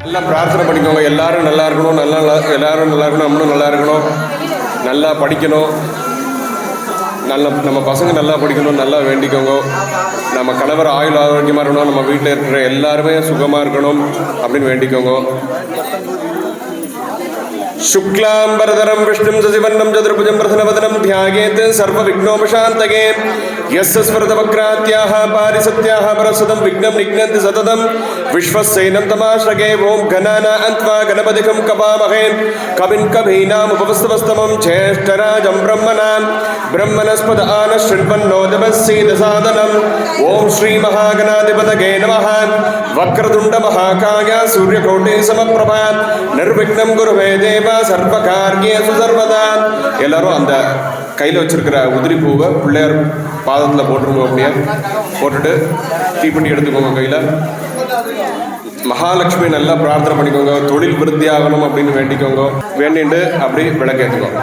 நல்லா பிரார்த்தனை பண்ணிக்கோங்க. எல்லாரும் நல்லா இருக்கணும், எல்லாரும் நல்லா இருக்கணும், நம்மளும் நல்லா இருக்கணும், நல்லா படிக்கணும், நம்ம பசங்க நல்லா படிக்கணும், நல்லா வேண்டிக்கோங்க. நம்ம கணவர் ஆயுள் ஆரோக்கியமாக இருக்கணும், நம்ம வீட்டில் இருக்கிற எல்லாருமே சுகமாக இருக்கணும் அப்படின்னு வேண்டிக்கோங்க. शुक्लांबरधरं विष्णुं शशिवर्णं चतुर्भुजं प्रसन्नवदनं ध्यायेत् सर्वविघ्नोपशान्तये यस्य स्मृतवक्रात्याः पारिसत्याः परसदं विघ्नं निघ्नन्ति सततं विश्वस्यैनं तमाश्रये ओं गणानान्त्वा गणपतिं कवामहे कविं कवीनामुपवस्तवस्तमं ज्येष्ठराजं ब्रह्मणस्पद आनशृण्वन्नोदमस्सीदसादनम् ओं श्रीमहागणाधिपतये नमः वक्रतुण्डमहाकाय सूर्यकोटिसमप्रभा निर्विघ्नं कुरुमे देव சர்வகாரியேஷு சர்வதா. எல்லாரும் அந்த கையில் வச்சிருக்கிற உதிரி பூவை பிள்ளையார் பாதத்தில் போட்டுருங்க. அப்படியே போட்டுட்டு தீப்பெட்டி எடுத்துக்கோங்க கையில். மகாலட்சுமி நல்லா பிரார்த்தனை பண்ணிக்கோங்க. தொழில் விருத்தி ஆகணும் அப்படின்னு வேண்டிக்கோங்க. வேண்டிட்டு அப்படி விளக்கேற்றுக்கோங்க.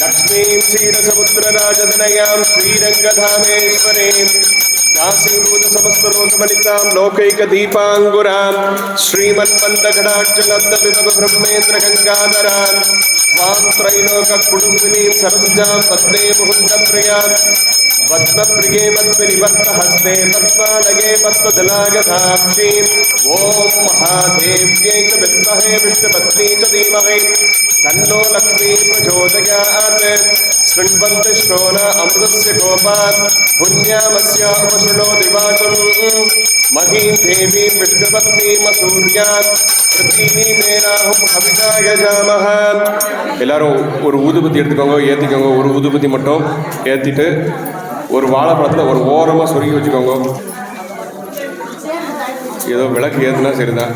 லக்ஷ்மீம் க்ஷீரசமுத்திரராஜதனயாம் ஸ்ரீரங்கதாமேஸ்வரீம் काशीभूतसमस्तलोकमलितां लोकैकदीपाङ्गुरां श्रीमन्मन्दगडाक्षलब्धविभवब्रह्मेन्द्रगङ्गाधरां त्वां त्रैलोककुटुम्बिनीं सरस्जां पद्मे मुहुन्दप्रियां पद्मप्रिये पद्मनिबद्धहस्ते पद्मालये पद्मदलायताक्षीं ॐ महादेव्यै च विद्महे विष्णुपत्नी च धीमहि तन्नो लक्ष्मी प्रचोदयात्. शृण्वन्ति श्रोण अमृतस्य गोपान् पुण्यामस्य उपशृणो दिवाकं महीं देवीं विष्णुपत्नीमसूर्यान् पृथ्वीमेनाहुं हविषा यजामः. எல்லாரும் ஒரு ஊதுபத்தி எடுத்துக்கோங்க, ஏற்றிக்கோங்க. ஒரு ஊதுபத்தி மட்டும் ஏற்றிட்டு ஒரு வாழைப்பழத்தில் ஒரு ஓரமாக சொருகி வச்சுக்கோங்க. ஏதோ விளக்கு ஏற்றுனா சரிதான்.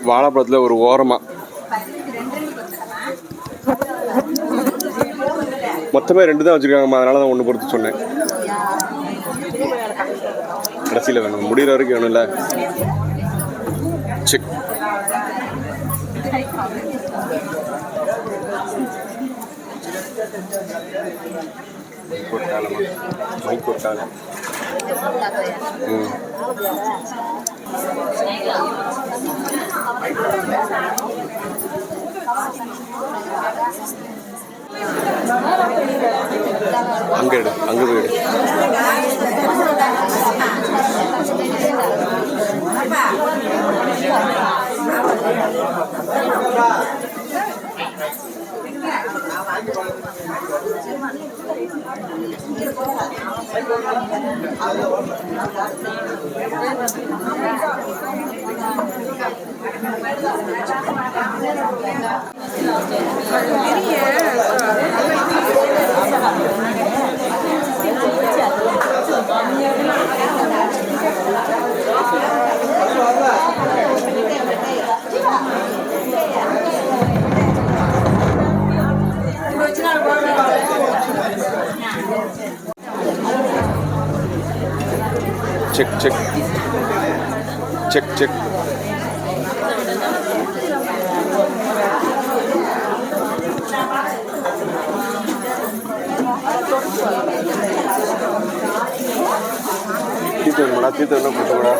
வாழைப்பழத்தில் ஒரு ஓரமாக மொத்தமே 2 தான் வச்சுருக்காங்கம்மா. அதனால தான் 1 பொறுத்து சொன்னேன். கடைசியில் வேணும், முடிகிற வரைக்கும் வேணும்ல. செக் கொட்டாலம்மா, மைக் கொட்டாலம். அங்கே எடு, அங்கே போயிடு. Check, check. Check, check. Kita mana kita nak berdoa.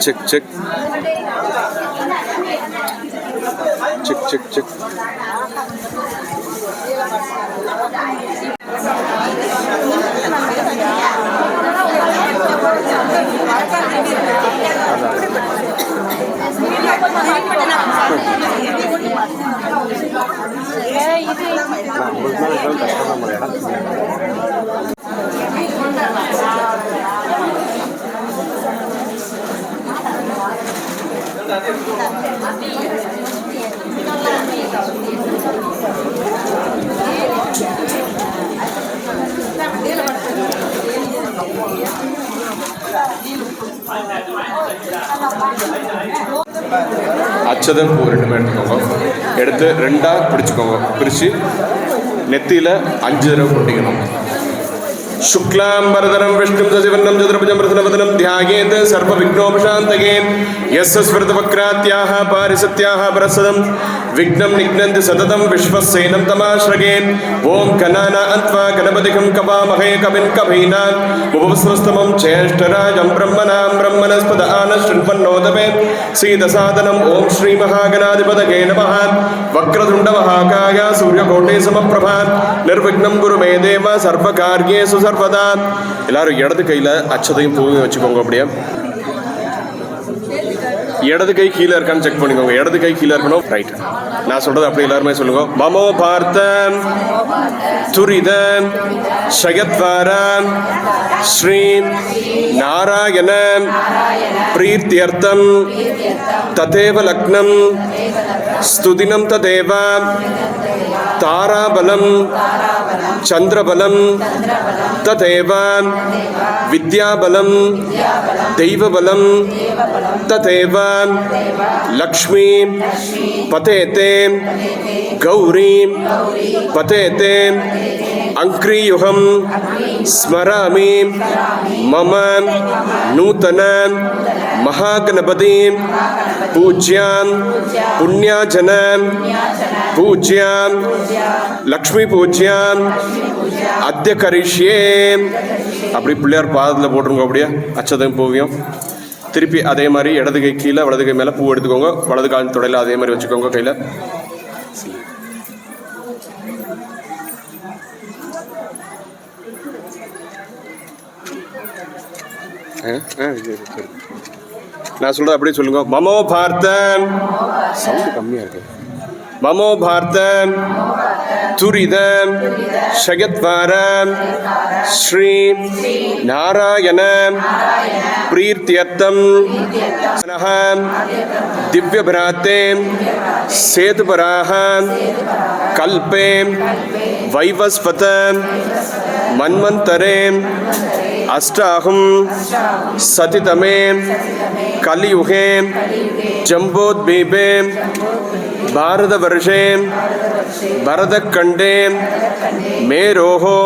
Check, check. Check, check, check. அச்சதம் பூ ரெண்டுமே எடுத்துக்கோங்க. எடுத்து ரெண்டாக பிடிச்சிக்கோங்க. பிரித்து நெத்தியில் 5 தடவை கொட்டிக்கணும். शुक्लांबरधरं विष्णुं सशिवर्णं चतुर्भुजं प्रसन्नवदनं ध्यायेत् सर्वविघ्नोपशान्तये यस्य स्मृतवक्रात्याः पारिसत्याः परसदं विघ्नं निघ्नन्ति सततं विश्वसेनं तमाश्रये ॐ गणानान्त्वा गणपतिं कवामहे कविं कवीनाम् उपवस्वस्तमं ज्येष्ठराजं ब्रह्मणां ब्रह्मणस्पद आनशृण्वन्नोदवे सीदसादनं ॐ श्रीमहागणाधिपतये नमः वक्रतुण्डमहाकाय सूर्यकोटिसमप्रभा निर्विघ्नं कुरु मे देव सर्वकार्येषु सर्वदा. எல்லாரும் இடது கையில் அச்சதையும் பூவையும் வச்சுக்கோங்க. அப்படியே இடது கை கீழே இருக்கான்னு செக் பண்ணிக்கோங்க. இடது கை கீழே இருக்கணும். ரைட். நான் சொல்றது அப்படி எல்லாருமே சொல்லுங்க. மமோ பார்த்தம் துரிதம் ஷயத்வாரம் ஸ்ரீ நாராயண பிரீத்தியர்த்தம் ததேவ லக்னம் ஸ்துதினம் ததேவ தாராபலம் சந்திரபலம் ததேவ வித்யாபலம் தெய்வபலம் ததேவ லக்ஷ்மீ பதேதே கௌரி பதேதே அங்க்ரியுகம் ஸ்மராமி மம நூதன மகாகணபதி பூஜ்யாம் புண்ணியாஜனம் பூஜ்யாம் லக்ஷ்மி பூஜ்யாம் அத்ய கரிஷ்யே. அப்படி பிள்ளையார் பாதத்தில் போட்டுருங்க. அப்படியே அச்சதையும் பூவியும் திருப்பி அதே மாதிரி இடது கை கீழே வலது கை மேலே பூ எடுத்துக்கோங்க. வலது கால் தொடையில் அதே மாதிரி வச்சுக்கோங்க. கையில் நான் சொல்றது அப்படியே சொல்லுங்க. மமோ பார்த்தம் சவுண்ட் கம்மியா இருக்கு. மமோ பார்த்தம் துரிதம் ஷயத்வாரம் ஸ்ரீ நாராயண பிரீத்தியர்த்தம் திவ்யபிராத்தே சேதுபராக கல்பே வைவஸ்வத மன்வந்தரே அஷ்டாஹம் சதிதமே கலியுகே ஜம்போத்பீபே பாரதவர்ஷே பரதக்கண்டே மேரோஹோ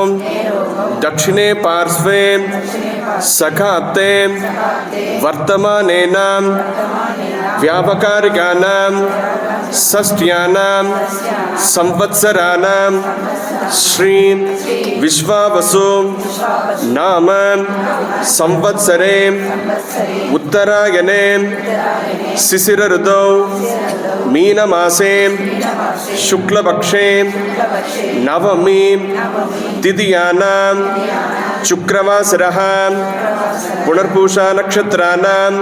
दक्षिणे पार्श्वे सखाप्ते वर्तमानेन व्यापकारिकानां षष्ट्यानां संवत्सराणां श्री विश्वावसु नाम संवत्सरे उत्तरायणे शिशिर ऋतौ मीनमासे शुक्लपक्षे नवमी तिथियानां शुक्रवासरः पुनर्पूषा नक्षत्राणां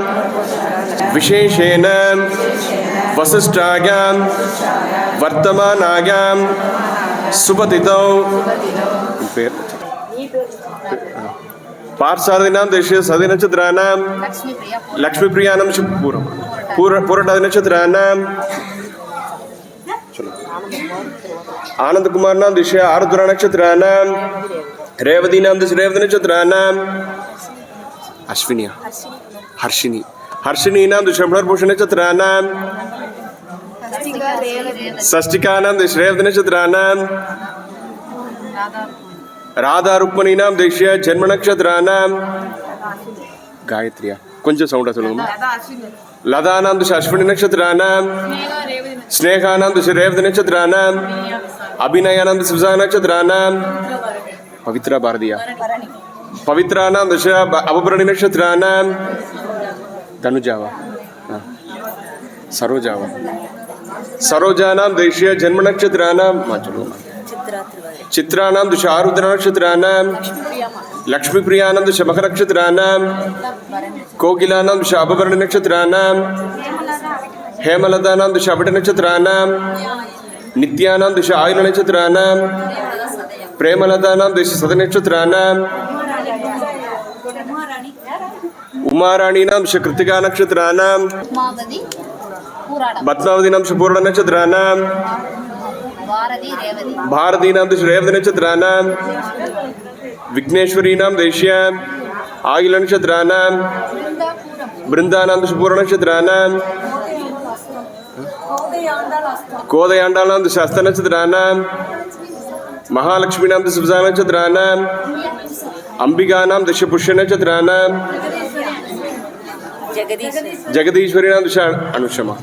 विशेषेण वसिष्ठायां वर्तमानायां सुपतितौ पार्श्वादीनां देशे सदि नक्षत्राणां लक्ष्मीप्रियाणां पूरटादि नक्षत्राणां आनंद कुमार नाम दिशा आरुद्रा नक्षत्राणां रेवती नाम दिशा रेवती नक्षत्राणां अश्विनिया हर्षिणी हर्षिणी नाम दिशा पुनर्पूषा नक्षत्राणां षष्टिका नाम दिशा रेवती नक्षत्राणां राधा रुक्मणी नाम दिशा जन्म नक्षत्राणां गायत्रिया कुछ सौंड लता नाम दिशा अश्विनी नक्षत्राणां स्नेहा नाम दिशा रेवती नक्षत्राणां अभिनया नाम दिशा विशाखा नक्षत्राणां पवित्रा भारतीया पवित्रा नाम दिशा अवभरणी नक्षत्राणां धनुजावा सरोजावा सरोजा नाम दिशा जन्म नक्षत्राणां चित्रा नाम दिशा आरुद्रा नक्षत्राणां लक्ष्मीप्रिया नाम दिशा मकर नक्षत्राणां कोकिला नाम दिशा अवभरणी नक्षत्राणां हेमलता नाम दिशा अभिट नक्षत्राणां नित्या नाम दिशा आयुल नक्षत्राणां प्रेमलता नाम दिशा सद नक्षत्राणां उमाराणी नाम दिशा कृतिका नक्षत्राणां பத்மாவதீனாம் பூரண நட்சத்திராணாம் பாரதீனாம் ரேவதி நட்சத்திராணாம் விக்னேஸ்வரீனாம் தேஷ்யாம் ஆகில நட்சத்திராணாம் பிருந்தானாம் பூரண நட்சத்திராணாம் கோதையாண்டாளாம் ஹஸ்த நட்சத்திராணாம் மகாலட்சுமினாம் சுபசா நட்சத்திராணாம் அம்பிகானாம் புஷ்ய நட்சத்திராணாம் ஜெகதீஸ்வரினாம் அனுஷமா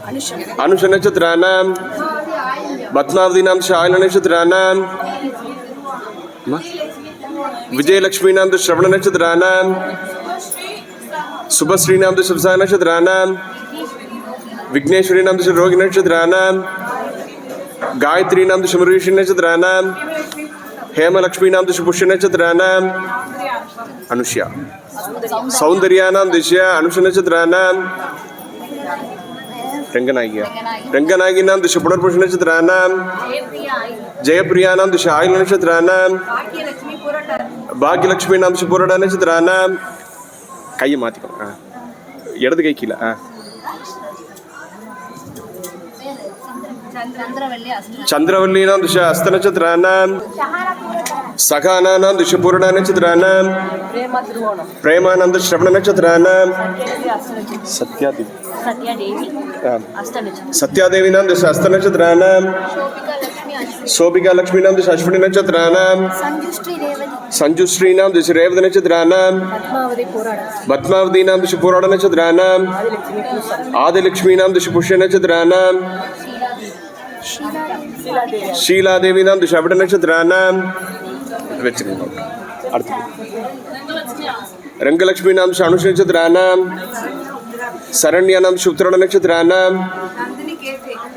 அனுஷ நட்சத்திராணாம் பத்மாவதீனாம் ஆயில நட்சத்திராணாம் விஜயலட்சுமினாம் ஸ்ரவண நட்சத்திராணாம் சுபஸ்ரீனாம் சுபசா நட்சத்திராணாம் விக்னேஸ்வரினாம் ரோகிணி நட்சத்திராணாம் காயத்ரீனாம் ஸ்மிருஷி நட்சத்திராணாம் ஹேமலக்ஷ்மீனாம் புஷ்ய நட்சத்திராணாம் அனுஷ்யா சௌந்தர்யானாம் திஷ்யா அனுஷ நட்சத்திராணாம் ரங்கநாயகியா ரங்கநாயகினாம் திஷ புனர்புஷ நட்சத்திராணாம் ஜெயப்பிரியானாம் திஷ ஆயில நட்சத்திராணாம் பாக்யலட்சுமினாம் பூரண நட்சத்திராணாம் கையை மாத்திக்கணும் இடது கை கீழே चंद्रवल्लीनां दिश हस्त नक्षत्राणां सखानानां दिश पूर्ण नक्षत्राणां प्रेमानंद श्रवण नक्षत्राणां सत्यादेवीनां दिश हस्त नक्षत्राणां शोभिका लक्ष्मीनां दिश अश्विनी नक्षत्राणां संजुश्रीनां दिश रेवती नक्षत्राणां पद्मावतीनां दिश पूर्ण नक्षत्राणां आदिलक्ष्मीनां दिश पुष्य नक्षत्राणां शीलादेवीनां दिशावट नक्षत्राणां रंगलक्ष्मीनां अनुष नक्षत्राणां शरण्यानां उत्तरण नक्षत्राणां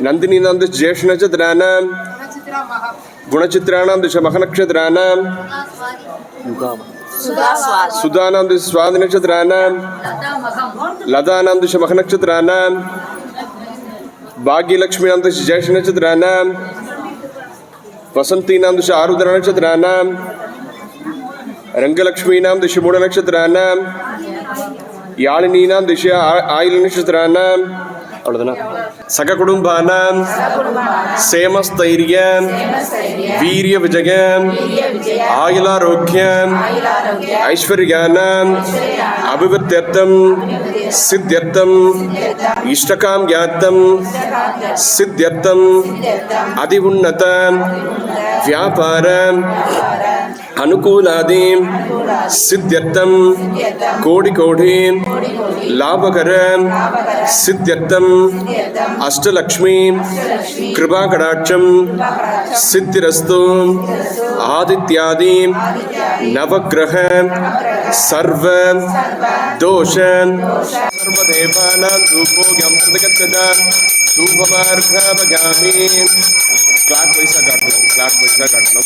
नंदिनीनां ज्येष्ठ नक्षत्राणां गुणचित्राणां दिश मख नक्षत्राणां सुधानां दिश स्वाति नक्षत्राणां लतानां दिश मख नक्षत्राणां भाग्यलक्ष्मीनां दिश ज्येष्ठ नक्षत्राणां वसंतीनां दिश आरुद्र नक्षत्राणां रंगलक्ष्मीनां दिश मूढ नक्षत्राणां याळिनीनां दिश आयुल नक्षत्राणां सककुटुम्बानां सेमस्थैर्यं वीर्यविजयं आयुरारोग्यं ऐश्वर्याणाम् अभिवृद्ध्यर्थं सिद्ध्यर्थं इष्टकाम ज्ञातं सिद्ध्यर्थं अति उन्नत व्यापारं अनुकूलादीं सिद्ध्यर्थं कोटि कोटि लाभकरं सिद्ध्यर्थं अष्टलक्ष्मी कृपा कटाक्षं सिद्धिरस्तु आदित्यादि नवग्रह सर्व दोष सर्वदेवानां धूपोऽयं प्रतिगच्छता धूपमार्घापगामि क्लाक पैसा काटना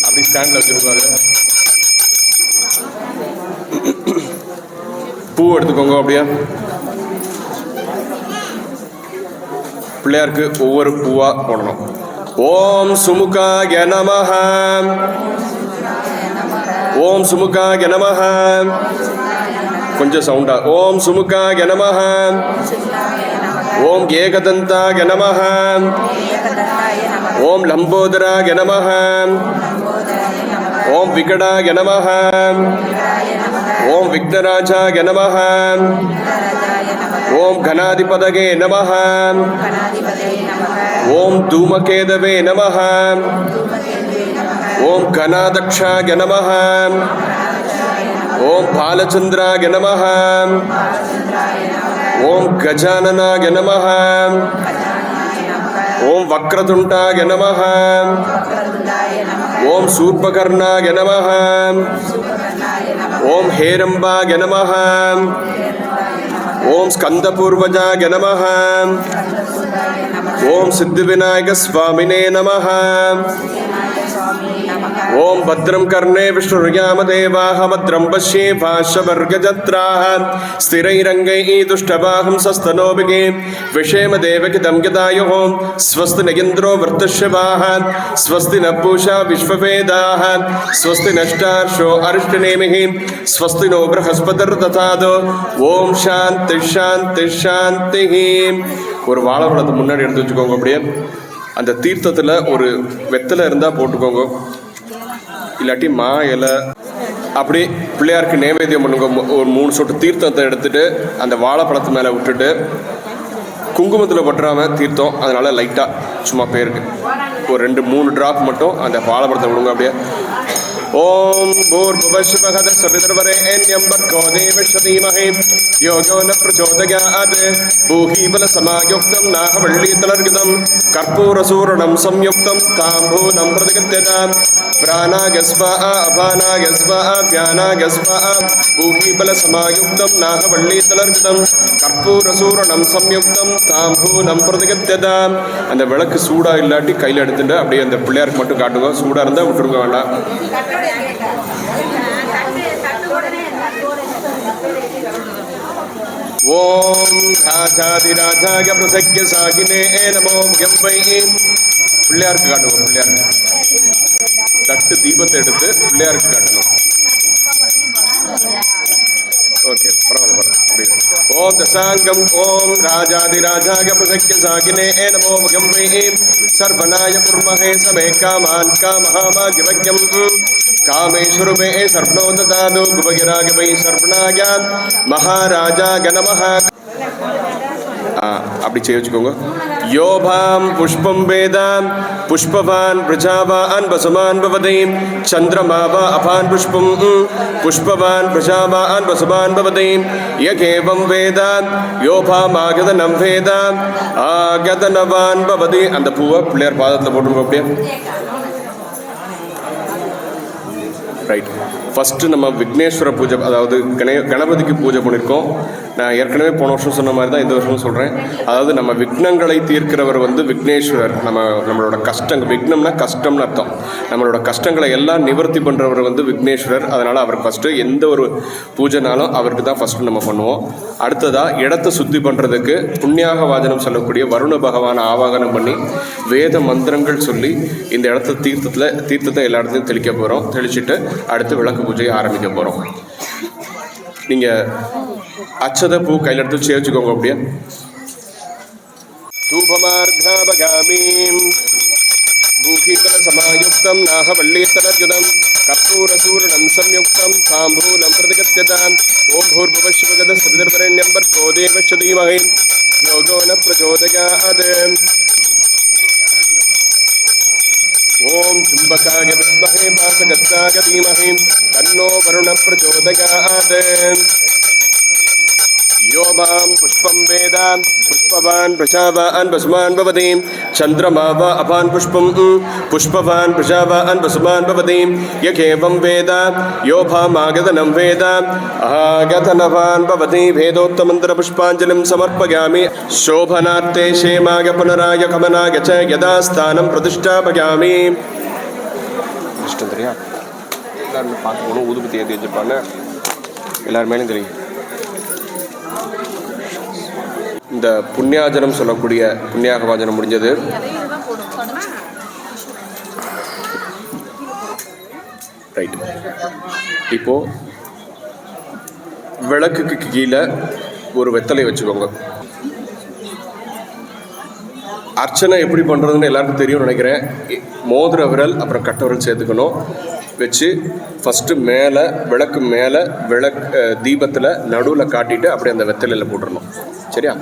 அப்படி ஸ்டாண்ட்ல வச்சிருப்பாங்க. பூ எடுத்துக்கோங்க. அப்படியே பிள்ளையாருக்கு ஒவ்வொரு பூவா போடணும். ஓம் சுமுகாய நமஹ, ஓம் சுமுகாய நமஹ. கொஞ்சம் சவுண்டா. ஓம் சுமுகாய நமஹ, ஓம் ஏகதந்தாய நமஹ, ஓம் லம்போதராய நமஹ, ஓம் விகடாய நமஹ, ஓம் விக்னராஜாய நமஹ, ஓம் கணாதிபதயே நமஹ, ஓம் தூமகேதவே நமஹ, ஓம் கணாதக்ஷாய நமஹ, ஓம் பாலச்சந்திராய நமஹ, ஓம் கஜானனாய நமஹ, ஓம் வக்ரதுண்டாய நமஹ, ஓம் சூர்பகர்ணாய நமஹ, ஓம் ஹேரம்பாய நமஹ, ஓம் ஸ்கந்தபூர்வஜாய நமஹ, ஓம் சித்திவிநாயக சுவாமினே நமஹ, ஓம் பத்ரம் கர்ணே விஷ்ணுர்யாம தேவாः भद्रं पश्येमाशवर्गजत्राः स्थिरैरङ्गैः दुष्टबाहुं सस्तनोभिः विषेम देवकितं यदायुः स्वस्ति न इन्द्रो वृद्धश्रवाः स्वस्ति न पूषा विश्ववेदाः स्वस्ति नष्टार्षो अरिष्टनेमिः स्वस्ति नो बृहस्पतिर्दधातु ஓம் சாந்தி சாந்தி சாந்தி. ஒரு வாழைப்பழத்தை முன்னாடி எடுத்து வச்சுக்கோங்க. அப்படியே அந்த தீர்த்தத்தில் ஒரு வெத்தலை இருந்தால் போட்டுக்கோங்க, இல்லாட்டி மா இலை. அப்படி பிள்ளையாருக்கு நைவேத்தியம் பண்ணுங்க. ஒரு 3 சொட்டு தீர்த்தத்தை எடுத்துட்டு அந்த வாழைப்பழத்து மேலே விட்டுட்டு, குங்குமத்தில் பற்றாமல் தீர்த்தம், அதனால லைட்டாக சும்மா பேருக்கு ஒரு 2-3 டிராப் மட்டும் அந்த வாழைப்பழத்தை விடுங்க. அப்படியே ஓம் பூர்புவஸ்வஹத சவிதர்வரேண்யம் பர்கோ தேவஸ்ய தீமஹி யோகோ ந பிரச்சோதயாத் பூஹீபல சமாயுக்தம் நாகவள்ளீதலர்கிதம் கர்ப்பூரசூரணம் சம்யுக்தம் தாம்பூலம் பிரதிகத்யதாம் பிராணாகஸ்வா அபானாகஸ்வா வியானாகஸ்வா பூஹீபல சமாயுக்தம் நாகவள்ளீதலர்கிதம் கர்ப்பூரசூரணம் சம்யுக்தம் தாம்பூலம் பிரதிகத்யதாம். அந்த விளக்கு சூடா இல்லாட்டி கையில் எடுத்துட்டு அப்படியே அந்த பிள்ளையாருக்கு மட்டும் காட்டுங்க. சூடா இருந்தால் விட்டுருங்க, வேண்டாம். ஓம் ராஜாதிராஜாய பிரசக்ய சாகினே நமோ முகம்பை. பிள்ளையாருக்கு காட்டுவோம். பிள்ளையாருக்கு தட்டு தீபத்தை எடுத்து பிள்ளையாருக்கு காட்டணும். ஓகே, பரவாயில்ல. ஓம் தசாங்கம் ஓம் ராஜாதிராஜாய பிரசக்ய சாகினே நமோ முகம்பை சர்வநாய குர்மஹே சமே காமான் காமஹாமாகிவக்யம் காமேஸ்வருமே சர்வணோ ததாது குபகிராகவை சர்வநாய மகாராஜா கணமஹ. அப்படி செய்ய வச்சுக்கோங்க. யோபாம் புஷ்பம் வேதாம் புஷ்பவான் பிரஜாவான் வசுமான் பவதி சந்திரமாவா அபான் புஷ்பம் புஷ்பவான் பிரஜாவான் வசுமான் பவதி யகேவம் வேதாம் யோபாம் ஆகதனம் வேதாம் ஆகதனவான் பவதி. அந்த பூவை பிள்ளையார் பாதத்தில் போட்டுருங்க. அப்படியே ரைட். ஃபஸ்ட்டு நம்ம விக்னேஸ்வர பூஜை, அதாவது கணபதிக்கு பூஜை பண்ணியிருக்கோம். நான் ஏற்கனவே போன வருஷம் சொன்ன மாதிரி தான் இந்த வருஷமும் சொல்கிறேன். அதாவது நம்ம விக்னங்களை தீர்க்கிறவர் விக்னேஸ்வரர். நம்மளோட கஷ்டங்கள், விக்னம்னா கஷ்டம்னு அர்த்தம். நம்மளோட கஷ்டங்களை எல்லாம் நிவர்த்தி பண்ணுறவர் விக்னேஸ்வரர். அதனால் அவருக்கு ஃபஸ்ட்டு எந்த ஒரு பூஜைனாலும் அவருக்கு தான் ஃபஸ்ட்டு நம்ம பண்ணுவோம். அடுத்ததாக இடத்தை சுத்தி பண்ணுறதுக்கு புண்ணியாக வாஜனம் சொல்லக்கூடிய வருண பகவானை ஆவாகனம் பண்ணி வேத மந்திரங்கள் சொல்லி இந்த இடத்த தீர்த்தத்தை எல்லா இடத்துலையும் தெளிக்க போகிறோம். தெளிச்சுட்டு அடுத்து விளக்கு பூஜையை ஆரம்பிக்க போகிறோம். நீங்கள் அச்சத பூ கையில் எடுத்து சேர்த்துக்கோங்க. அப்படியே தூபமார்காபகாமீம் பூஹீபல சமாயுக்தம் நாகவள்ளீதலர்யுதம் கர்ப்பூரசூரணம் சம்யுக்தம் தாம்பூலம் பிரதிகத்யதாம் ஓம் பூர்புவஸ்வஹத சவிதர்வரேண்யம் பர்கோ தேவஸ்ய தீமஹி யோகோ ந பிரச்சோதயாத் ஓம் சும்பகாய வித்மஹே வாசகஸ்தாய தீமஹி தன்னோ வருண பிரச்சோதயாத். யோபாம் புஷ்பம் வேதாம் புஷ்பவான் பிரஜாவான் வசுமான் பவதி சந்திரமாவா அபான் புஷ்பம் புஷ்பவான் பிரஜாவான் வசுமான் பவதி யகேவம் வேதா யோபாம் ஆகதனம் வேதா ஆகதனவான் பவதி. வேதோக்தமந்திர புஷ்பாஞ்சலிம் சமர்ப்பயாமி சோபனார்த்தே ஷேமாக புனராய கமனாய ச யதா ஸ்தானம் பிரதிஷ்டாபயாமி. இஷ்டம் தெரியா? எல்லாருமே பார்க்கணும். ஊதுபத்தி ஏற்றி வச்சுருப்பாங்க, எல்லார் மேலேயும் தெரியும். இந்த புண்ணியாஜனம் சொல்லக்கூடிய புண்ணியாக வாஜனம் முடிஞ்சது. ரைட். இப்போ விளக்குக்கு கீழே ஒரு வெத்தலை வச்சுக்கோங்க. அர்ச்சனை எப்படி பண்ணுறதுன்னு எல்லாருக்கும் தெரியும்னு நினைக்கிறேன். மோதிர விரல் அப்புறம் கட்ட விரல் சேர்த்துக்கணும். வச்சு ஃபஸ்ட்டு மேலே விளக்கு மேலே தீபத்தில் நடுவில் காட்டிட்டு அப்படியே அந்த வெத்தலையில் போட்டுடணும். சரியா?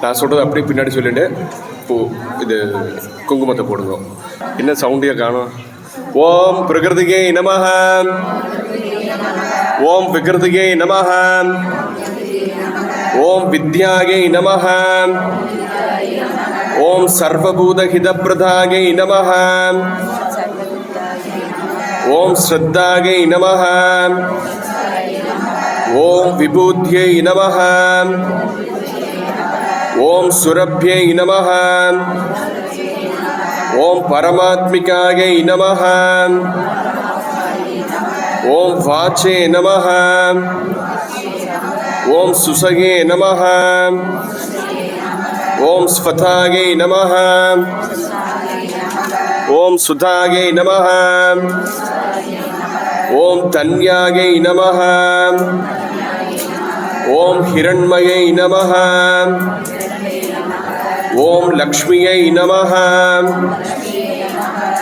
நான் சொல்கிறது அப்படியே பின்னாடி சொல்லிட்டு இது குங்குமத்தை போடுங்க. என்ன சவுண்டியா காணும்? ஓம் பிரகிருதிகே நமஹ ஓம் விகிருதிகே நமஹ ஓம் வித்யாகே நமஹ ஓம் சர்வபூதஹிதப்ரதாகே நமஹ ஓம் ஸ்ரத்தாகே நமஹ ஓம் விபூத்யை நமஹ ஓம் சுரப்யை நமஹ. ஓம் பரமாத்மிகாயை நமஹ. ஓம் வாச்சே நமஹ. ஓம் சுசகே நமஹ. ஓம் ஸ்வதாயை நமஹ. ஓம் சுதாயை நமஹ. ஓம் தன்யாயை நமஹ. ஓம் ஹிரண்மயை நமஹ. ஓம் லக்ஷ்மியை நமஹ.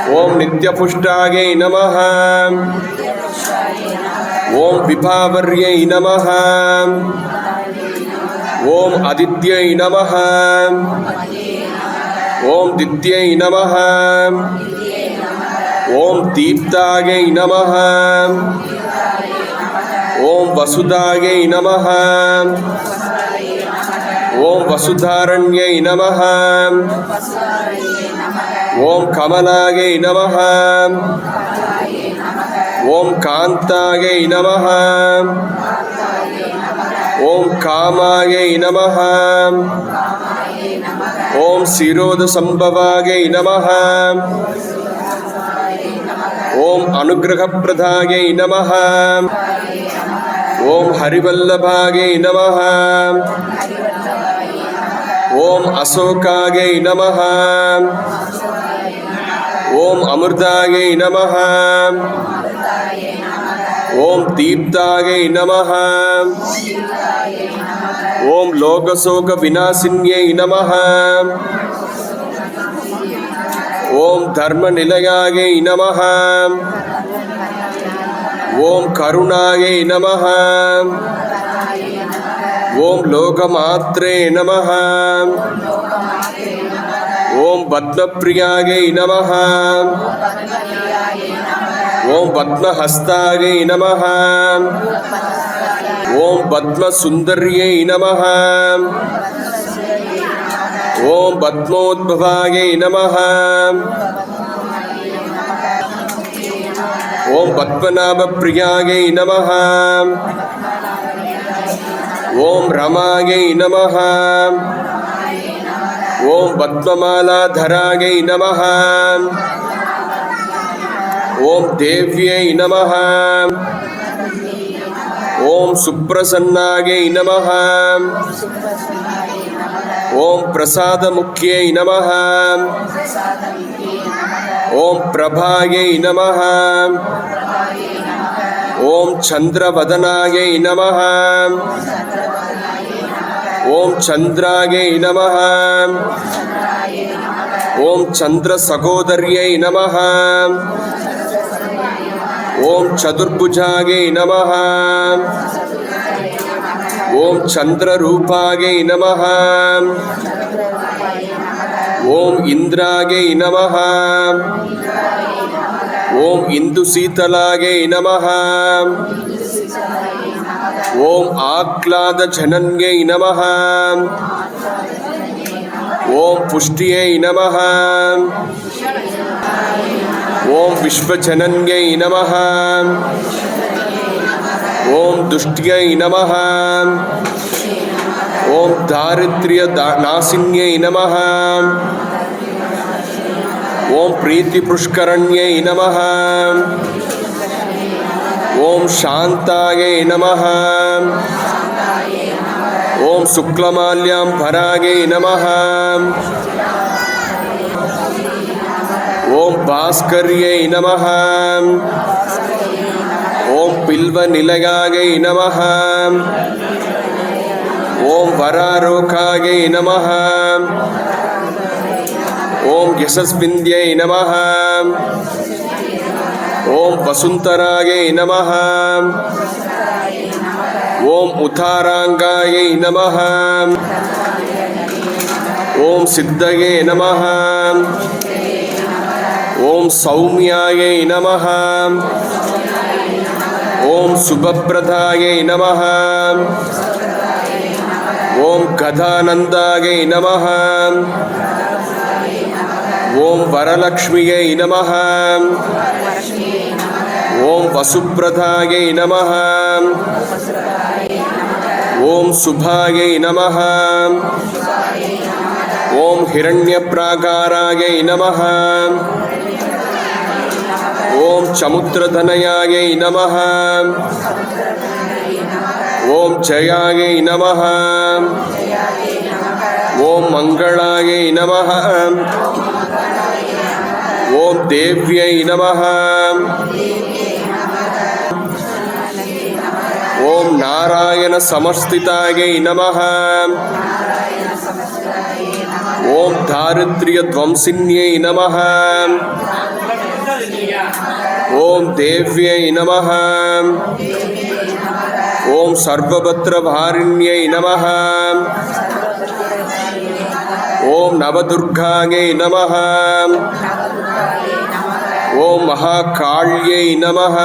ஓம் நித்யபுஷ்டாயை நமஹ. ஓம் விபாவர்யை நமஹ. ஓம் அதித்யை நமஹ. ஓம் தித்யை நமஹ. ஓம் தீப்தாயை நமஹ. ஓம் வசுதாயை நமஹ. ஓம் வசுதாரண்யை நமஹ. ஓம் கமலாயை நமஹ. ஓம் காந்தாயை நமஹ. ஓம் காமாயை நமஹ. ஓம் சிரோதசம்பவாயை நமஹ. ஓம் அனுக்கிரகப்பிரதாயை நமஹ. ஓம் ஹரிவல்லபாயை நமஹ. ஓம் அசோகாயை நமஹ. ஓம் அமிர்தாயை நமஹ. ஓம் தீப்தாயை நமஹ. ஓம் லோகசோக விநாசின்யை நமஹ. ஓம் தர்ம நிலையாயை நமஹ. ஓம் கருணாயை நமஹ. ஓம் லோகமாத்ரே நமஹ. ஓம் பத்மப்ரியாயை நமஹ. ஓம் பத்மஹஸ்தாயை நமஹ. ஓம் பத்மசுந்தர்யை நமஹ. ஓம் பத்மோத்பவாயை நமஹ. ஓம் பத்மநாபப்ரியாயை நமஹ. ஓம் ரமாயை நமஹ. ஓம் பத்மமாலாதராயை நமஹ. ஓம் தேவ்யை நமஹ. ஓம் சுப்ரசன்னாயை நமஹ. ஓம் பிரசாதமுக்கியை நமஹ. ஓம் பிரபாயை நமஹ. ஓம் சந்திரவதனாயை நமஹ. ஓம் சந்திராயை நமஹ. ஓம் சந்திரசகோதர்யை நமஹ. ஓம் சதுர்புஜாயை நமஹ. ஓம் சந்திரரூபாயை நமஹ. ஓம் இந்திராயை நமஹ. ஓம் இந்துசீதலாயை நமஹ. ஓம் ஆக்லாதஜனன்யை நமஹ. ஓம் புஷ்டியை நமஹ. ஓம் விஸ்வஜனன்யை நமஹ. ஓம் துஷ்டியை நமஹ. ஓம் தாரித்ரிய நாசின்யை நமஹ. ஓம் பிரீத்தி புஷ்கரண்யை நமஹ. ஓம் சாந்தாயை நமஹ. ஓம் சுக்லமால்யாம்பராயை நமஹ. ஓம் பாஸ்கர்யை நமஹ. ஓம் பில்வநிலையாயை நமஹ. ஓம் வராரோகாயை நமஹ. ஓம் யசஸ்விந்த்யை நமஹ. ஓம் வசுந்தராயை நமஹ. ஓம் உத்தாராங்காயை நமஹ. ஓம் சித்தயே நமஹ. ஓம் சௌமியாயை நமஹ. ஓம் சுபப்ரதாயை நமஹ. ஓம் கதானந்தாயை நமஹ. ஓம் வரலக்ஷ்மியை நமஹ. ஓம் வசுப்ரதாயை நமஹ. ஓம் சுபாயை நமः. ஓம் ஹிரண்யப்ராகாராயை நமः. ஓம் சமுத்திரதனயாயை நமः. ஓம் ஜயாயை நமः. ஓம் மங்களாயை நமः. ஓம் தேவ்யை நமः. ஓம் நாராயண சமஸ்திதாயை நமः. ஓம் தாரித்ரிய துவம்சின்யை நமः. ஓம் தேவ்யை நமः. ஓம் சர்வபத்ரபாரிண்யை நமः. ஓம் நவதுர்காயை நமः. ஓம் மகாகாள்யை நமः.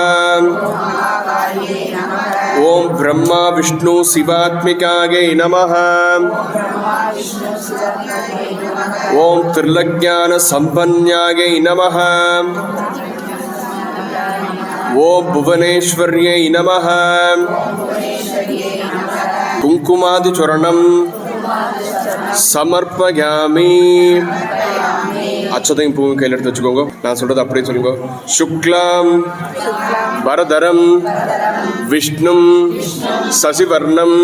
ஓம் பிரம்மா விஷ்ணு சிவாத்மிகாயை நமः. ஓம் திரிலக்ஞான சம்பன்யாயை நமः. ஓம் புவனேஸ்வர்யை நமः. குங்குமாதிச்சுரணம் சமர்ப்பயாமி. அச்சதையும் பூவும் கையில் எடுத்து வச்சுக்கோங்க. நான் சொல்றது அப்படியே சொல்லுங்க. சுக்லாம் வரதரம் விஷ்ணும் சசிவர்ணம்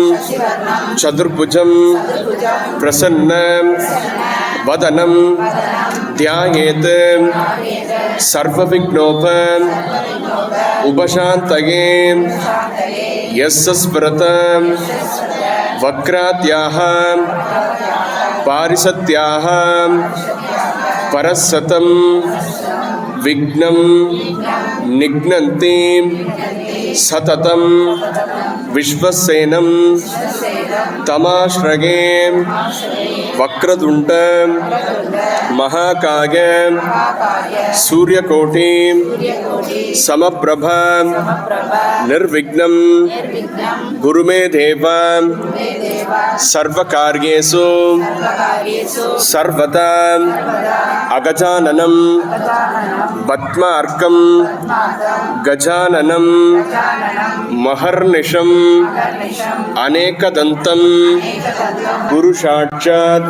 சதுர்புஜம் பிரசன்ன வதனம் தியாயேத் சர்வவிக்னோப உபசாந்தயே யஸ்ஸ்மிருத வக்ராத்யாஹ பாரிசத்யாஹ பரசதம் விக்னம் நிக்னந்தி சததம் விஸ்வசேனம் தமாஸ்ரயே வக்ரதுண்ட மகாகாய சூரியகோட்டி சமப்பிரப நிர்விக்னம் குருமே தேவ சர்வகார்யேஷு சர்வதா அகஜானனம் பத்ம அர்க்கம் கஜானனம் மஹர்நிஷம் அநேகதந்தம் குரு சாட்சாத்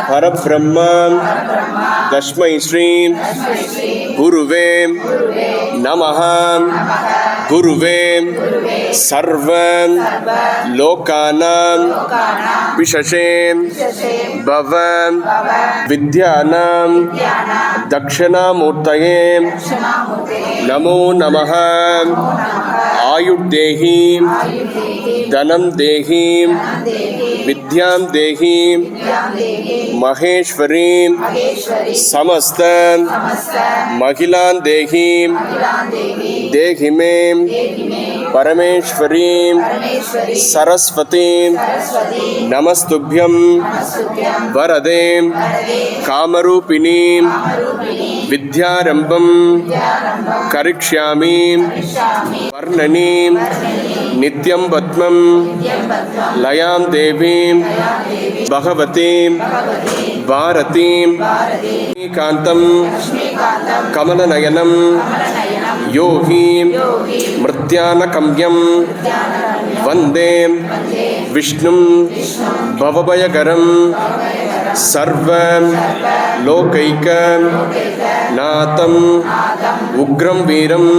பரபிரம்ம தஸ்மை ஸ்ரீ குருவே நமஹ. குருவே சர்வ லோகானாம் விஷசே பவ வித்யானாம் தக்ஷணாமூர்த்தயே நமோ நமः. ஆயுர்தேஹி தனம் தேஹி வித்யாம் தேஹி மகேஸ்வரி சமஸ்த மகிலான் தேஹி தேஹி மே பரமேஸ்வரி சரஸ்வதி நமஸ்துभ्यं வரதே காமரூபிணி வித்யாரம்பம் கரிஷ்யாமி வர்ணனி நித்யம் பத்மம் லயாம் தேவீம் பகவதீம் பாரதீம் காந்தம் கமலநயனம் யோகி மிருத்யானகம்யம் வந்தே விஷ்ணும் பவபயகரம் சர்வ லோகைக நாதம் உக்ரம் வீரம்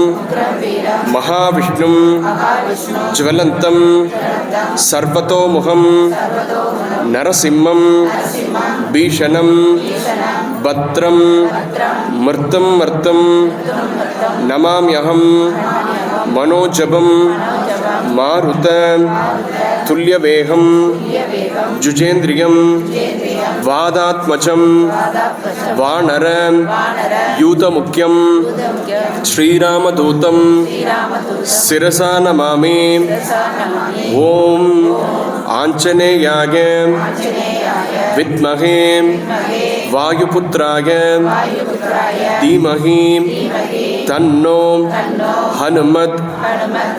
மகாவிஷ்ணும் ஜ்வலந்தம் சர்வதோமுகம் நரசிம்மம் பீஷணம் பத்ரம் மிருத்தம் மர்த்தம் நமாம்யஹம் மனோஜபம் மாருத துல்யவேகம் ஜுஜேந்திரியம் வாதாத்மஜம் வானர யூதமுக்கியம் ஸ்ரீராமதூதம் சிரசா நமாமி. ஓம் ஆஞ்சநேயாய வித்மஹே வாயுபுத்ராய தீமஹி தன்னோ ஹனுமத்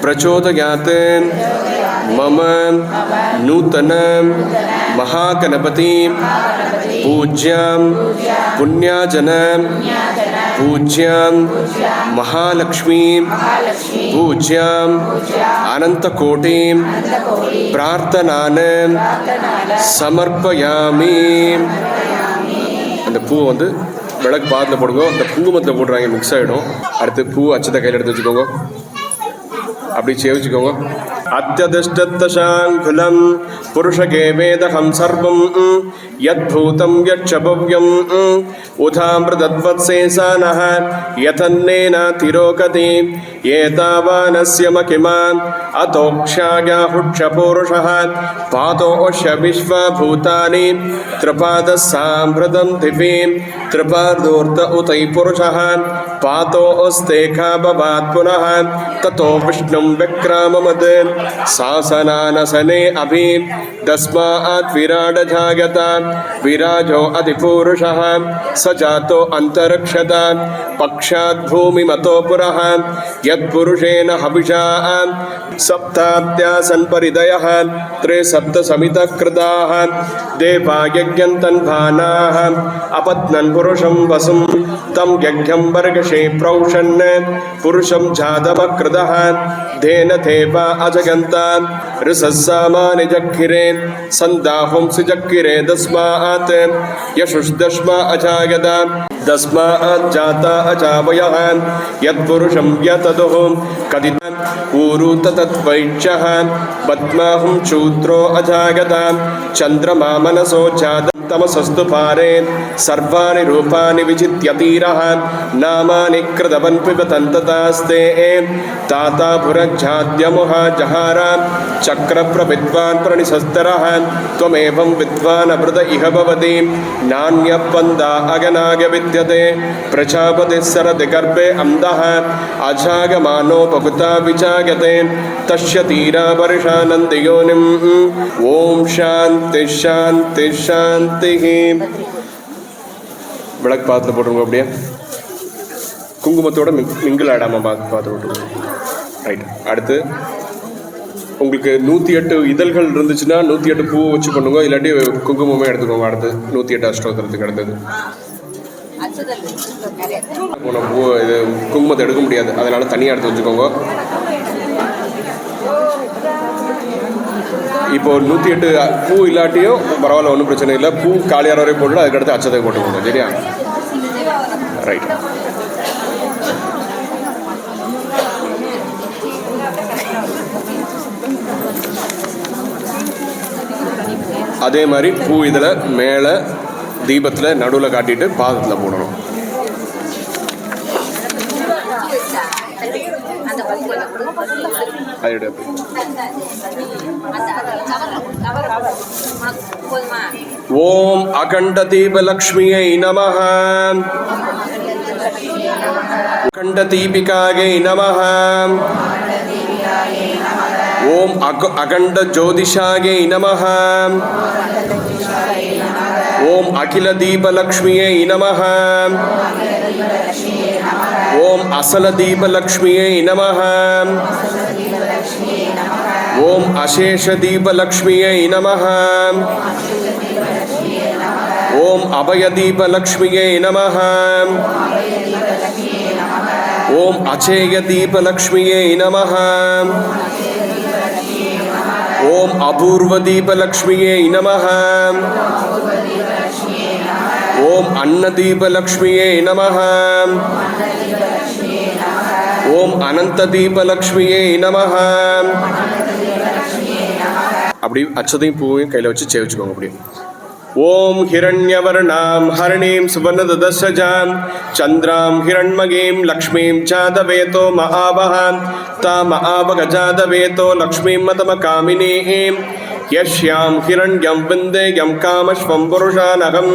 பிரச்சோதயாத். மம நூதன மகாகணபதி பூஜ்யம் புண்ணியாஜன पूज्यां महालक्ष्मीं पूज्यां अनन्तकोटिं प्रार्थनान् समर्पयामि. அந்த பூ வந்து விளக்கு பாத்தில் போடுங்க. அந்த குங்குமத்தில் போடுறாங்க, மிக்ஸ் ஆகிடும். அடுத்து பூ அச்சத்தை கையில் எடுத்து வச்சுக்கோங்க, அப்படி சேவிச்சுக்கோங்க. அத்தியதிஷ்டத்தசாங்குலம் புருஷகே வேதகம் சர்வம் யத்பூதம் யட்சபவ்யம் உதாமிருதத்வத்சேசானஹ யதன்னேன திரோகதி ஏதாவானஸ்ய மகிமான் அதோக்ஷாயாஹுட்சபூருஷः பாதோஷ்ய விஸ்வபூதானி த்ரிபாதசாம்பிரதம் திவீம் த்ரிபாதோர்த்த உதை புருஷः பாதோஸ்தேகா பவாத் புனः ததோ விஷ்ணும் விக்ராமமத் சாசனானசனே அபி தஸ்மாத் விராட ஜாயத விராஜோ அதிபூருஷः சஜாதோ அந்தரிக்ஷத பக்ஷாத் பூமிமதோ புரः யத்புருஷேன ஹவிஷா சப்தாத்யாசன் பரிதயः த்ரிசப்த சமிதः கிருதாः தேவா யஜ்ஞந்தன்பானாः அபத்னன் புருஷம் வசும் தம் யஜ்ஞம் வர்கஷே ப்ரௌஷன் புருஷம் ஜாதவக்ருதः தேன தேவா அஜகந்தாம் ரிசஸ்ஸாமானி ஜக்கிரே சந்தாஹும்சி ஜக்கிரே தஸ்மாத் யசுஷ்தஸ்மா அஜாயத தஸ்மாத் ஜாதா அஜாவயः யத்புருஷம் யததுஹும் கதிதம் ஊருத தத்வைட்சः பத்மாஹும் சூத்ரோ அஜாயத சந்திரமா மனசோ ஜாத तमसस्तु पारे सर्वाणि रूपाणि विचित्यतीरः नामानि कृतवन् पिबतन्ततास्ते ताता पुरज्जाद्यमुहा जहार चक्रप्रविद्वान् प्रणिसस्तरः त्वमेवं विद्वान् अमृत इह भवति नान्यपन्दा अगनाग विद्यते प्रजापतिः सरति गर्भे अन्धः अजागमानो भगुता विजायते तस्य तीरा वर्षानन्द योनिम् ॐ शान्ति शान्ति शान्ति. விளக்கு பாத்தில் போட்டுருங்க. அப்படியே குங்குமத்தோட மிங்கிள் ஆடாமல் பார்த்து விட்டுருங்க. ரைட். அடுத்து உங்களுக்கு 108 இதழ்கள் இருந்துச்சுன்னா 108 பூ வச்சு பண்ணுங்க, இல்லாட்டி குங்குமமே எடுத்துக்கோங்க. அடுத்து 108 அஷ்டோத்திரத்துக்கு அடுத்தது பூ இது குங்குமத்தை எடுக்க முடியாது, அதனால தனியாக எடுத்து வச்சுக்கோங்க. இப்போ 108 பூ இல்லாட்டியும் பரவாயில்ல, ஒன்றும் பிரச்சனை இல்லை. பூ காலியார் வரை போடல, அதுக்கடுத்து அச்சதை போட்டுக்கோங்க. சரியா? ரைட். அதே மாதிரி பூ இதில் மேலே தீபத்தில் நடுவில் காட்டிட்டு பாதத்தில் போடணும். ஓம் அகண்ட தீபலக்ஷ்மியை நமஹ அகண்ட தீபிகாயை நமஹ ஓம் அகண்ட ஜோதிஷாயை நமஹ ஓம் அகில தீபலக்ஷ்மியை நமஹ ஓம் அசல தீபலக்ஷ்மியை நமஹ ஓம் அசேஷ தீபலக்ஷ்மியை நமஹ ஓம் அபய தீபலக்ஷ்மியை நமஹ ஓம் அச்சேய தீபலக்ஷ்மியை நமஹ ஓம் அபூர்வ தீபலக்ஷ்மியை நமஹ ஓம் அன்னதீபலக்ஷ்மியை நமஹ ஓம் அனந்த தீபலக்ஷ்மியை நமஹ. அப்படி அச்சதையும் பூவையும் கையில் வச்சு சேவிச்சுக்கோங்க. அப்படி ஓம் ஹிரண்யவர்ணாம் ஹரிணீம் சுவர்ணததஸ்ரஜாம் சந்திராம் ஹிரண்மகீம் லக்ஷ்மீம் ஜாதவேதோ மகாபஹாம் தாம் மகாபகஜாதவேதோ லக்ஷ்மீம் மதமகாமினீம் யஷ்யாம் ஹிரண்யம் விந்தேயம் காமஸ்வம் புருஷானகம்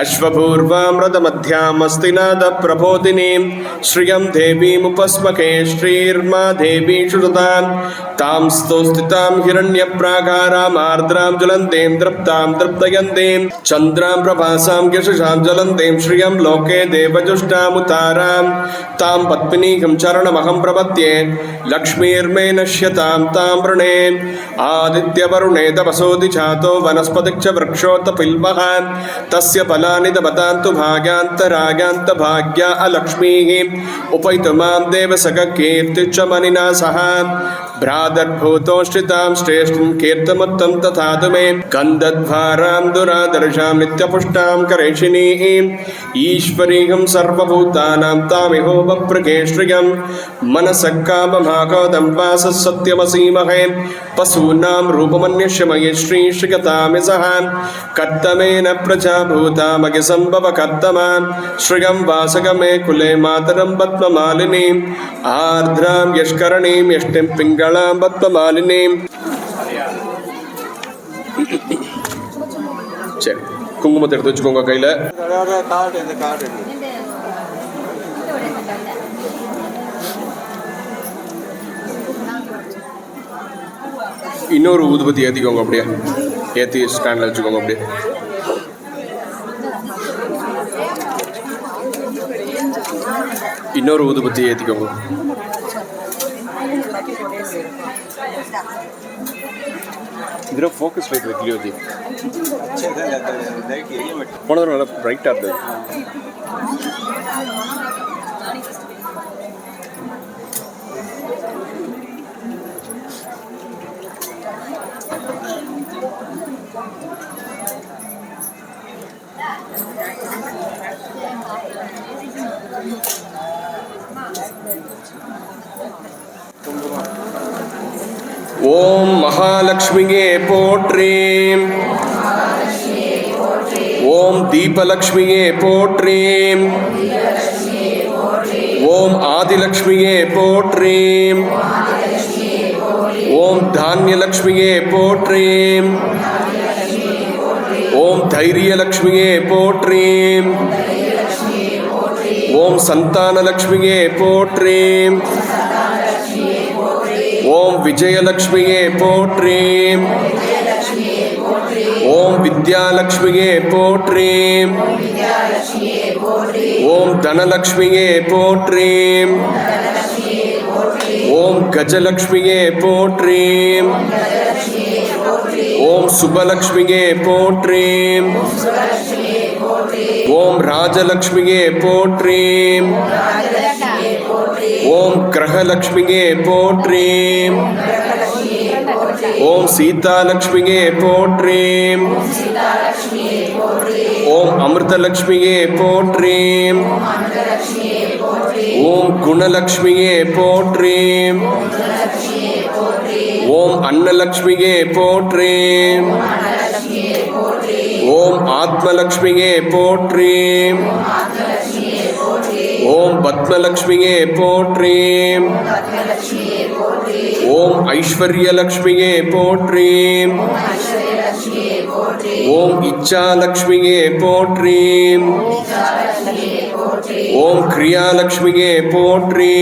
அஸ்வபூர்வாமிரதமத்யாம் அஸ்திநாத பிரபோதினீம் ஸ்ரீயம் தேவீமுபஸ்மகே ஸ்ரீர்மா தேவி சுருதாம் தாம் ஸ்தோஸ்திதாம் ஹிரண்யப்ராகாராம் ஆர்திராம் ஜுலந்தேம் திருப்தாம் திருப்தயந்தேம் சந்திராம் பிரபாசாம் யசுஷாம் ஜலந்தேம் ஸ்ரீயம் லோகே தேவஜுஷ்டாமுதாராம் தாம் பத்மினீகம் சரணமகம் பிரபத்யே லக்ஷ்மீர்மே நஷ்யதாம் தாம் ருணே ஆதித்யவர் वरुणे तपसोऽधि छातो वनस्पतिश्च वृक्षोत पिल्वः तस्य फलानि दमतान्तु भाग्यान्तरागान्तभाग्या अलक्ष्मीः उपैतु मां देवसखकीर्तिश्च मनिना सह भ्रातर्भूतोष्ठितां श्रेष्ठं कीर्तमुत्तं तथातु मे गन्धद्वारां दुरादर्शां नित्यपुष्टां करेशिनीं ईश्वरीं सर्वभूतानां तामिहोपप्रकेश्रियं मनसः काममाकोदम्बासः सत्यमसीमहे पशूनां रूपमन्यष्यमये श्रीश्रियतामि सह कर्तमेन प्रजाभूतामगि सम्भव कर्तमा श्रियं वासगमे कुले मातरं पद्ममालिनीम् आर्द्रां यष्करणीं यष्टिं पिङ्गलां पद्ममालिनीम् சரி குங்குமத்தை எடுத்து வச்சுக்கோங்க கையில். இன்னொரு ஊதுபத்தி ஏற்றிக்கோங்க, அப்படியே ஏற்றி ஸ்டாண்டில் வச்சுக்கோங்க. அப்படியே இன்னொரு ஊதுபத்தி ஏற்றிக்கோங்க. இதில் ஃபோக்கஸ் லைட் வைக்கலையோ ஜி? போன தடவை நல்லா பிரைட்டாக இருந்தது. ஓம் மகாலட்சுமியே போற்றி. ஓம் தீபலட்சுமியே போற்றி. ஓம் ஆதிலட்சுமியே போற்றி. ஓம் தானியலட்சுமியே போற்றி. ஓம் தைரியலட்சுமியே போற்றி. ஓம் சந்தானலட்சுமியே போற்றி. ஓம் விஜயலட்சுமியே போற்றி. ஓம் வித்யாலட்சுமியே போற்றி. ஓம் தனலட்சுமியே போற்றி. ஓம் கஜலட்சுமியே போற்றி. ஓம் சுபலட்சுமியே போற்றி. ஓம் ராஜலட்சுமியே போற்றி. ஓம் கிரகலட்சுமியே போற்றி. ஓம் சீதாலட்சுமியே போற்றி. ஓம் அமிர்தலட்சுமியே போற்றி. ஓம் குணலட்சுமியே போற்றி. ஓம் அன்னலட்சுமியே போற்றி. ஓம் ஆத்மலட்சுமியே போற்றி. ஓம் பத்மலட்சுமியே போற்றி. ஓம் ஐஸ்வர்யலட்சுமியே போற்றி. ஓம் இச்சாலட்சுமியே போற்றி. ஓம் கிரியாலட்சுமியே போற்றி.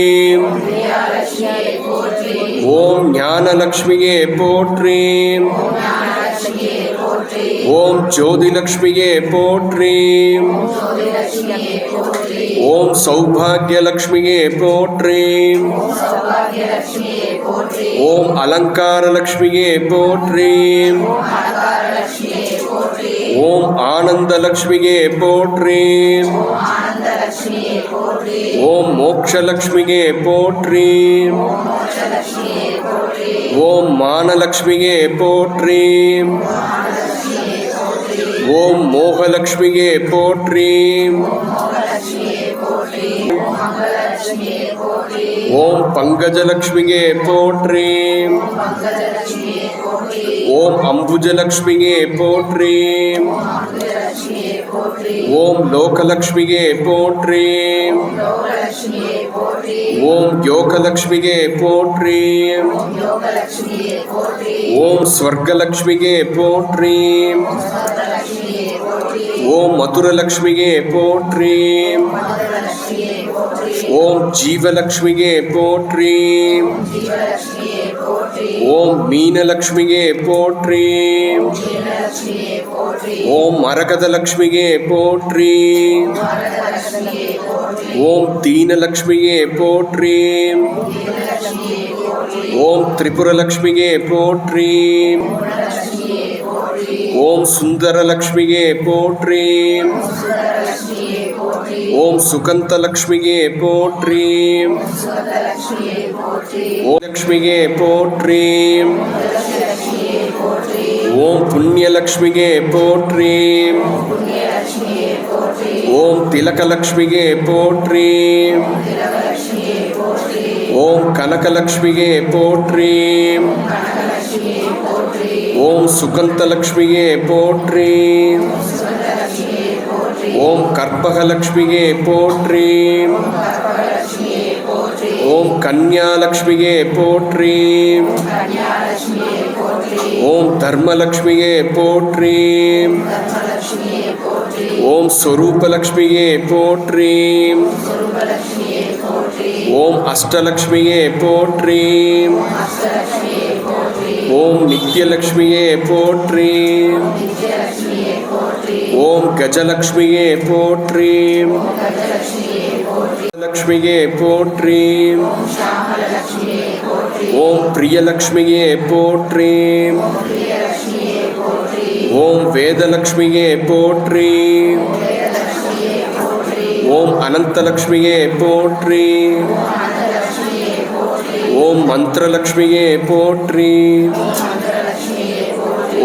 ஓம் ஞானலட்சுமியே போற்றி. ஓம் ஜோதிலட்சுமியே போற்றி. ஓம் சௌபாகியலட்சுமியே போற்றி. ஓம் அலங்காரலட்சுமியே போற்றி. ஓம் ஆனந்தலட்சுமியே போற்றி. ஓம் மோக்ஷலட்சுமியே போற்றி. ஓம் மானலட்சுமியே போற்றி. ஓம் மோகலட்சுமியே போற்றி. ஓம் பங்கஜலட்சுமியே போற்றி. ஓம் அம்புஜலட்சுமியே போற்றி. ஓம் லோகலட்சுமியே போற்றி. ஓம் யோகலட்சுமியே போற்றி. ஓம் ஸ்வர்கலட்சுமியே போற்றி. ஓம் மதுரலட்சுமியே போற்றி. ஓம் ஜீவலட்சுமியே போற்றி. ஓம் மீனலட்சுமியே போற்றி. ஓம் மரகதலட்சுமியே போற்றி. ஓம் தீனலட்சுமியே போற்றி. ஓம் திரிபுரலக்ஷ்மியே போற்றி. ஓம் சுந்தரலக்ஷ்மியே போற்றி. ஓம் சுகந்தலக்ஷ்மியே போற்றி. ஓம் லக்ஷ்மியே போற்றி. ஓம் புண்ணியலக்ஷ்மியே போற்றி. ஓம் திலகலக்ஷ்மியே போற்றி. ஓம் கனகலக்ஷ்மியே போற்றி. ஓம் சுகந்தலக்ஷ்மியே போற்றி. ஓம் கற்பகலக்ஷ்மியே போற்றி. ஓம் கன்யாலக்ஷ்மியே போற்றி. ஓம் தர்மலக்ஷ்மியே போற்றி. ஓம் ஸ்வரூபலக்ஷ்மியே போற்றி. ஓம் அஷ்டலக்ஷ்மியே போற்றி. ஓம் நித்யலக்ஷ்மியே போற்றி. ஓம் கஜலக்ஷ்மியே போற்றி. லக்ஷ்மியே போற்றி. ஓம் பிரியலக்ஷ்மியே போற்றி. ஓம் வேதலக்ஷ்மியே போற்றி. ஓம் அனந்தலக்ஷ்மியே போற்றி. ஓம் மந்திரலக்ஷ்மியே போற்றி.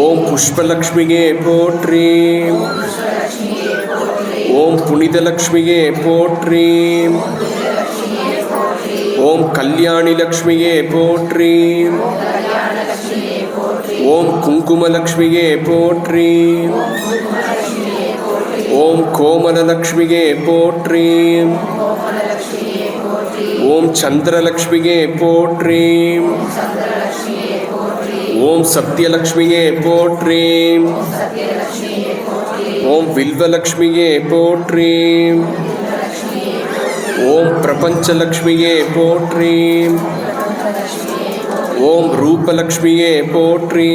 ஓம் புஷ்பலக்ஷ்மியே போற்றி. ஓம் புனிதலக்ஷ்மியே போற்றி. ஓம் கல்யாணி லக்ஷ்மியே போற்றி. ஓம் குங்குமலக்ஷ்மியே போற்றி. ஓம் கோமலலக்ஷ்மியே போற்றி. ஓம் சந்திரலக்ஷ்மியே போற்றி. ஓம் சத்யலக்ஷ்மியே போற்றி. ஓம் வில்வலக்ஷ்மியே போற்றி. ஓம் பிரபஞ்சலக்ஷ்மியே போற்றி. ஓம் ரூபலக்ஷ்மியே போற்றி.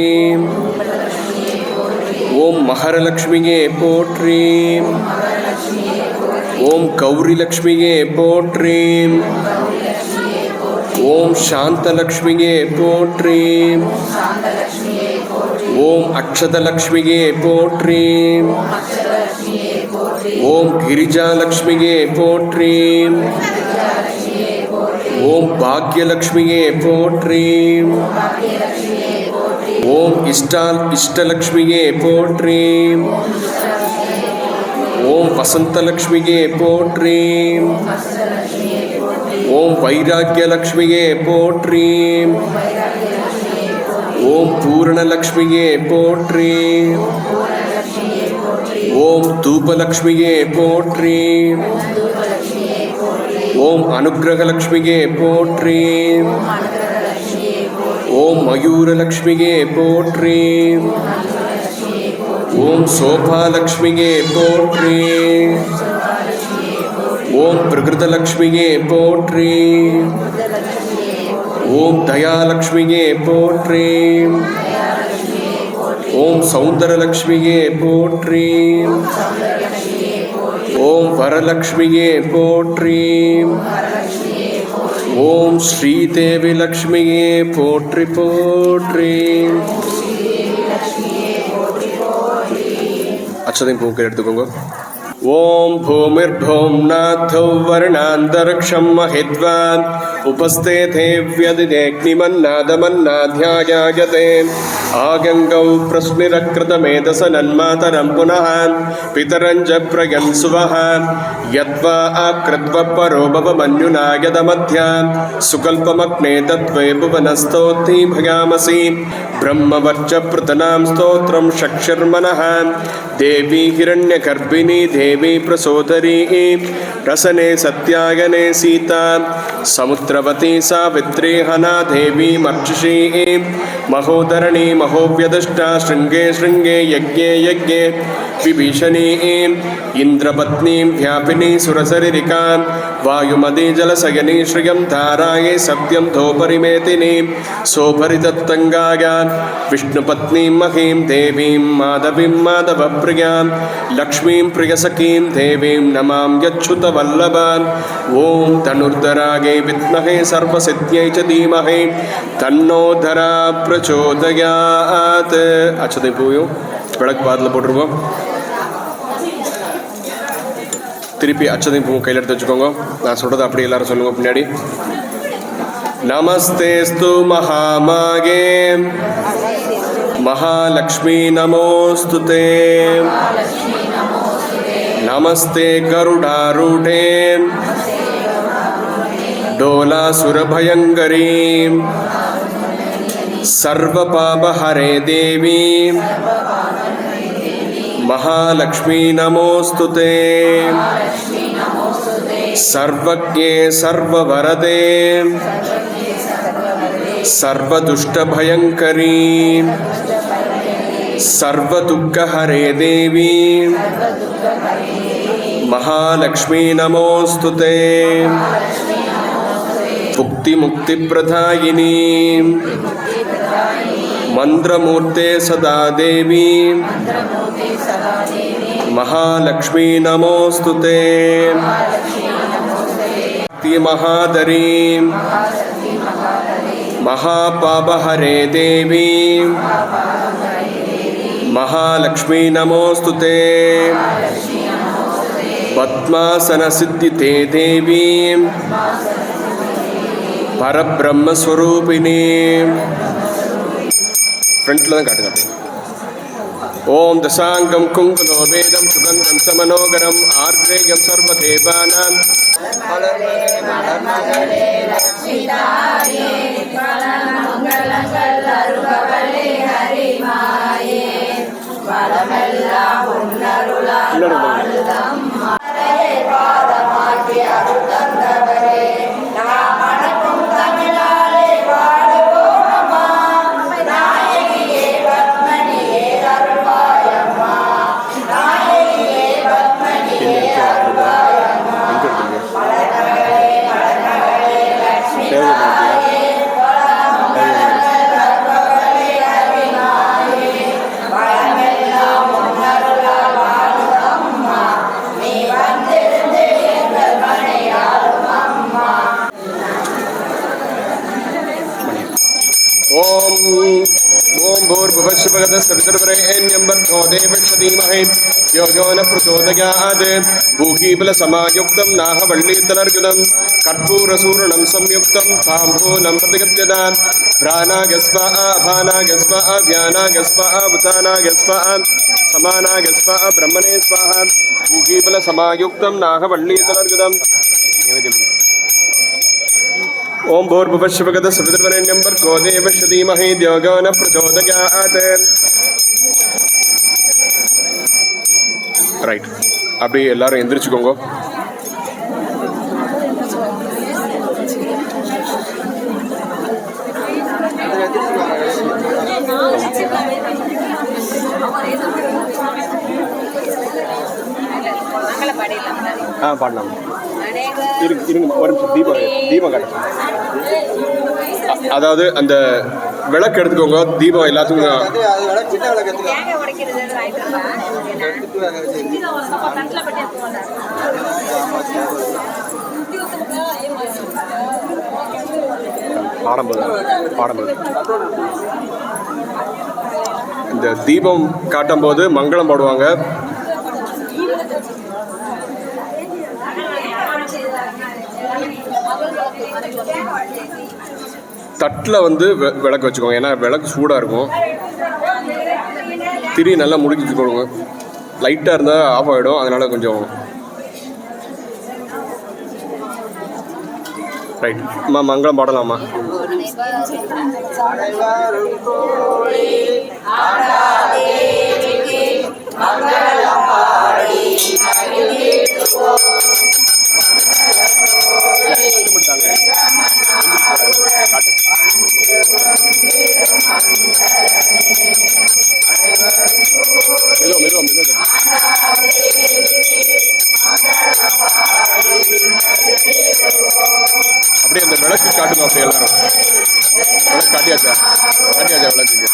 ஓம் மகரலக்ஷ்மியே போற்றி. ஓம் கௌரிலக்ஷ்மியே போற்றி. ஓம் சாந்தலக்ஷ்மியே போற்றி. ஓம் அக்ஷதலக்ஷ்மியே போற்றி. ஓம் கிரிஜாலக்ஷ்மியே போற்றி. ஓம் பாக்யலக்ஷ்மியே போற்றி. ஓம் இஷ்டலக்ஷ்மியே போற்றி. ஓம் வசந்தலக்ஷ்மியே போற்றி. ஓம் வைராக்கியலக்ஷ்மியே போற்றி. ஓம் பூரணலக்ஷ்மியே போற்றி. ஓம் தூபலக்ஷ்மியே போற்றி. ஓம் அனுக்கிரகலக்ஷ்மியே போற்றி. ஓம் மயூரலக்ஷ்மியே போற்றி. ஓம் சோபாலக்ஷ்மியே போற்றி. ஓம் பிரகிருதலக்ஷ்மியே போற்றி. ஓம் தயாலக்ஷ்மியே போற்றி. ஓம் சௌந்தரலக்ஷ்மியே போற்றி. ஓம் வரலக்ஷ்மியே போற்றி. ஓம் ஸ்ரீதேவி லக்ஷ்மியே போற்றி போற்றி. அச்சதையும் பூக்கள் எடுத்துக்கோங்க. ஓம் பூமிர்பூம்நாத்தோ வருணாந்தரிக்ஷம் மஹித்வான் உபஸ்தேதே व्यदिदेग्निमन्नादमन्नाध्यायायते आगङ्गौ प्रस्मिरकृतमेधसनन्मातरं पुनः पितरं च प्रयन्सुवः यद्वा आकृत्व परो भवमन्युना यदमध्या सुकल्पमग्ने तत्त्वे भुवनस्तोति भयामसि ब्रह्मवर्च पृतनां स्तोत्रं शक्षिर्मनः देवी हिरण्यगर्भिणी देवी प्रसोदरी रसने सत्यायने सीता समुद्रवती सावित्री हना देवी मर्चिषी महोदरणी महोव्यदष्टा शृंगे शृंगे यज्ञे यज्ञे विभीषणी इंद्रपत्नी व्यापिनी सुरसरिका वायुमदी जलसयनी श्रियं धारायै सत्यं धोपरिमेतिनीं सोपरितत्तङ्गायां विष्णुपत्नीं महीं देवीं माधवीं माधवप्रियां लक्ष्मीं प्रियसखीं देवीं नमां यच्छुतवल्लभान् ॐ धनुर्धरायै विद्महे सर्वसिद्ध्यै च धीमहि तन्नो धरा प्रचोदयात्. अक्षதை பூயும் விளக்கு பாதத்தில் போட்டுருவோம். திருப்பி அச்சதையும் பூவும் கையில் எடுத்து வச்சுக்கோங்க. நான் சொல்கிறத அப்படி எல்லாரும் சொல்லுங்க பின்னாடி. நமஸ்தேஸ்து மகாமாகே महालक्ष्मी नमोस्तुते नमस्ते गरुडारूढे डोलासुरभयङ्करी सर्वपापहरे देवी महालक्ष्मी नमोस्तुते सर्वज्ञे सर्ववरदे सर्वदुष्टभयङ्करी सर्वदुःखहरे देवी महालक्ष्मी नमोस्तुते मुक्तिप्रदायिनी मंत्रमूर्ते सदा देवी महालक्ष्मी नमोस्तुते महादरी महापापहरे देवी महालक्ष्मी नमोस्तुते पद्मासनसिद्धिते देवी परब्रह्मस्वरूपिणी फ्रंटला काटुंगा. ओम दशांगम कुंकुलो वेदम सुगंधम समनोगरम आर्द्रेयम सर्वदेवानां ओम भूर्भुवस्सुभगतः सवितुर्वरेण्यं भर्गो देवस्य धीमहि यो यो न प्रचोदयात् भूगीबलसमायुक्तं नाहवल्लीतलर्जुनं कर्पूरसूर्णं संयुक्तं ताम्बूलं प्रतिगत्यदात् प्राणागस्वा भानागस्वा व्यानागस्वा भूतानागस्वा समानागस्वा ब्रह्मणे स्वाहा भूगीबलसमायुक्तं नाहवल्लीतलर्जुनं. ओम भूर्भुवस्सुभगतः सवितुर्वरेण्यं भर्गो देवस्य धीमहि धियो यो न प्रचोदयात्. ரைட், அப்படியே எல்லாரும் எந்திரிச்சுக்கோங்க. பாடலாம். இருங்க ஒரு நிமிஷம். தீபம் காட்டுங்க. அதாவது அந்த விளக்கு எடுத்துக்கோங்க. தீபம் எல்லாத்துக்கும் பாடும்போது இந்த தீபம் காட்டும் போது மங்களம் பாடுவாங்க. தட்டில் வந்து விளக்கு வச்சுக்கோங்க. ஏன்னா விளக்கு சூடாக இருக்கும். திரி நல்லா முடிச்சு வச்சுக்கோங்க. லைட்டாக இருந்தால் ஆஃப் ஆகிடும். அதனால் கொஞ்சம் ரைட். அம்மா மங்களம் பாடலாமா? மெதுவா காட்டுங்க அப்படி எல்லாரும் காட்டியாச்சா எவ்வளோ செஞ்சு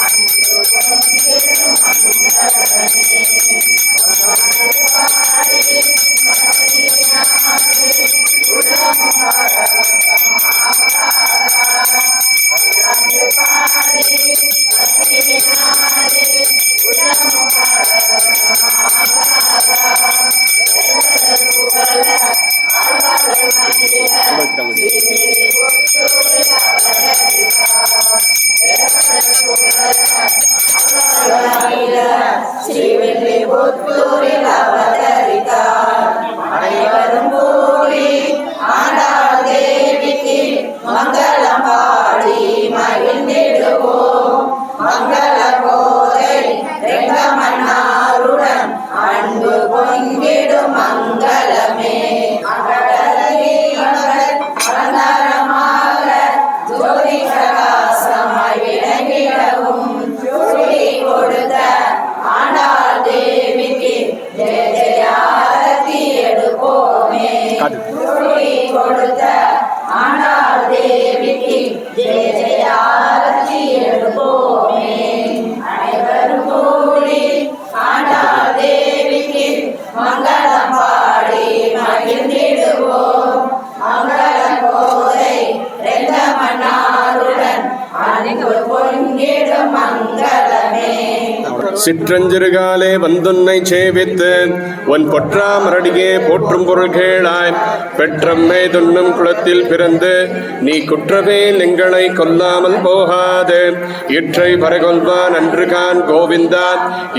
சிற்றஞ்சிறுகாலே வந்துன்னை சேவித்து உன் பொற்றாமரடியே போற்றும் பொருள் கேளாய் பெற்றம்மை துண்ணும் குளத்தில் பிறந்து நீ குற்றவேல் எங்களை கொல்லாமல் போகாது இற்றை பரகொல்வான் அன்றுகான் கோவிந்தா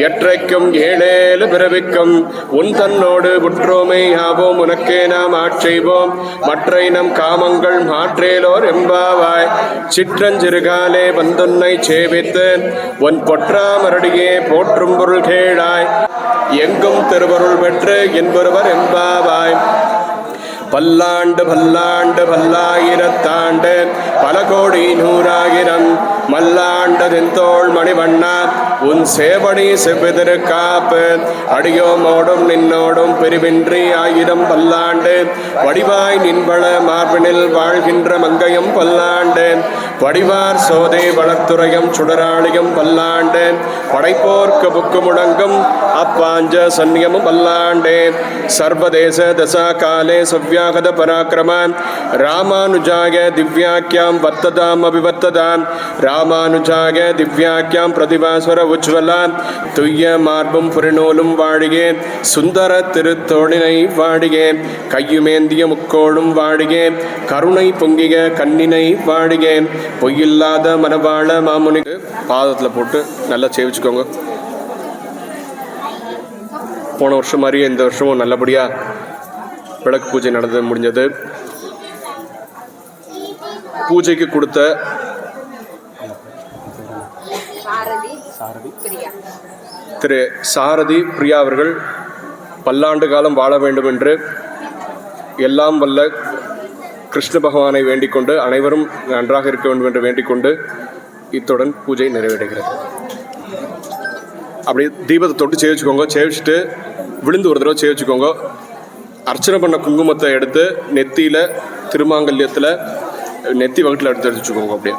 எற்றைக்கும் ஏழேழு பிறவிக்கும் உன் தன்னோடு உற்றோமை ஆவோம் உனக்கே நாம் ஆட்செய்வோம் மற்றை நம் காமங்கள் மாற்றேலோர் எம்பாவாய் சிற்றஞ்சிறுகாலே வந்துன்னை சேவித்து உன் பொற்றாமரடியே போற்றும் பொருள் கேளாய் எங்கும் திருவருள் பெற்று என்பொருவர் எம்பாவாய் பல்லாண்டு பல்லாண்டு பல்லாயிரத்தாண்டு பல கோடி நூறாயிரம் மல்லாண்டு தென்தோள் மணிவண்ணா உன் சேவடி செவ்விதிரு காப்பு அடியோமோடும் நின்னோடும் பிரிவின்றி ஆயிரம் பல்லாண்டு வடிவாய் நின்பள மார்பினில் வாழ்கின்ற மங்கையும் பல்லாண்டு வடிவார் சோதை வளத்துறையும் சுடராளியும் பல்லாண்டு படைப்போர்க்கு புக்கு முழங்கும் அப்பாஞ்ச சன்னியமும் பல்லாண்டு சர்வதேச தசா காலே சவ்யாகத பராக்கிரம ராமானுஜாய திவ்யாக்கியாம் வர்த்ததாம் அபிவர்த்ததாம் ராமானுஜாய திவ்யாக்கியாம் பிரதிபாஸ்வர உஜ்வலாம் துய்ய மார்பும் புரிநூலும் வாழியே சுந்தர திருத்தோழினை வாழியே கையுமேந்திய முக்கோளும் வாழியே கருணை பொங்கிய கண்ணினை வாழியே பொய்யில்லாத மனவாழ மாமுனிக்கு பாதத்தில் போட்டு நல்லா சேவிச்சுக்கோங்க. போன வருஷம் மாதிரியே இந்த வருஷமும் நல்லபடியாக விளக்கு பூஜை நடந்து முடிஞ்சது. பூஜைக்கு கொடுத்த திரு சாரதி பிரியா அவர்கள் பல்லாண்டு காலம் வாழ வேண்டும் என்று எல்லாம் வல்ல கிருஷ்ண பகவானை வேண்டிக்கொண்டு அனைவரும் நன்றாக இருக்க வேண்டும் என்று வேண்டிக்கொண்டு இத்துடன் பூஜை நிறைவடைகிறது. அப்படியே தீபத்தை தொட்டு சேவிச்சுக்கோங்க. சேவிச்சுட்டு விழுந்து ஒரு தடவை சேவிச்சுக்கோங்க. அர்ச்சனை பண்ண குங்குமத்தை எடுத்து நெத்தியில் திருமாங்கல்யத்தில் நெத்தி வகுட்டில் எடுத்து வச்சுக்கோங்க. அப்படியே